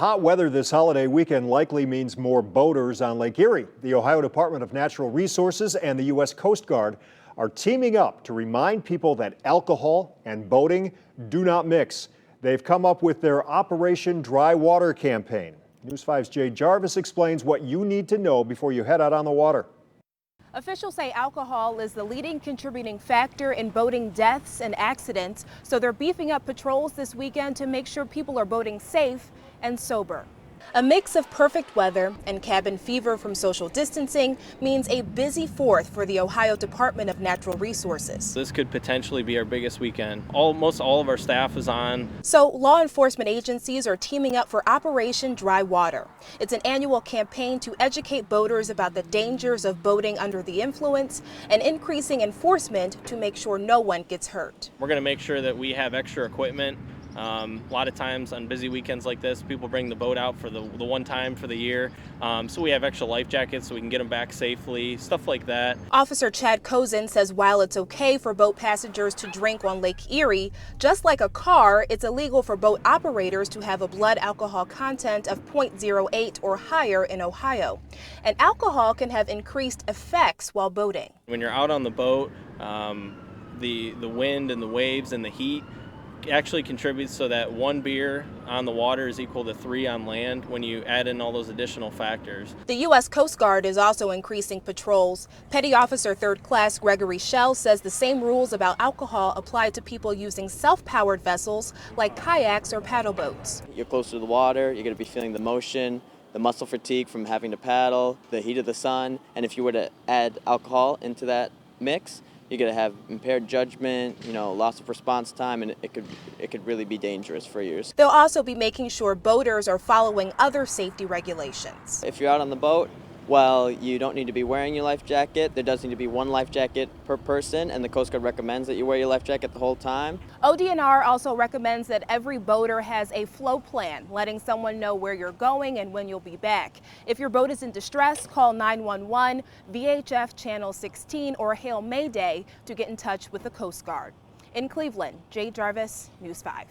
hot weather this holiday weekend likely means more boaters on Lake Erie. The Ohio Department of Natural Resources and the U.S. Coast Guard are teaming up to remind people that alcohol and boating do not mix. They've come up with their Operation Dry Water campaign. News 5's Jade Jarvis explains what you need to know before you head out on the water. Officials say alcohol is the leading contributing factor in boating deaths and accidents, so they're beefing up patrols this weekend to make sure people are boating safe and sober. A mix of perfect weather and cabin fever from social distancing means a busy 4th for the Ohio Department of Natural Resources. This could potentially be our biggest weekend. Almost all of our staff is on. So law enforcement agencies are teaming up for Operation Dry Water. It's an annual campaign to educate boaters about the dangers of boating under the influence and increasing enforcement to make sure no one gets hurt. We're going to make sure that we have extra equipment. A lot of times on busy weekends like this, people bring the boat out for the one time for the year. So we have extra life jackets so we can get them back safely, stuff like that. Officer Chad KOSAN says while it's okay for boat passengers to drink on Lake Erie, just like a car, it's illegal for boat operators to have a blood alcohol content of 0.08 or higher in Ohio. And alcohol can have increased effects while boating. When you're out on the boat, the wind and the waves and the heat actually contributes so that 1 beer on the water is equal to 3 on land when you add in all those additional factors. The U.S. Coast Guard is also increasing patrols. Petty Officer 3rd Class Gregory says the same rules about alcohol apply to people using self-powered vessels like kayaks or paddle boats. You're closer to the water, you're going to be feeling the motion, the muscle fatigue from having to paddle, the heat of the sun, and if you were to add alcohol into that mix, you're going to have impaired judgment, loss of response time, and it could really be dangerous for you. They'll also be making sure boaters are following other safety regulations. If you're out on the boat, well, you don't need to be wearing your life jacket. There does need to be 1 life jacket per person, and the Coast Guard recommends that you wear your life jacket the whole time. ODNR also recommends that every boater has a flow plan, letting someone know where you're going and when you'll be back. If your boat is in distress, call 911, VHF Channel 16, or hail Mayday to get in touch with the Coast Guard. In Cleveland, Jade Jarvis, News 5.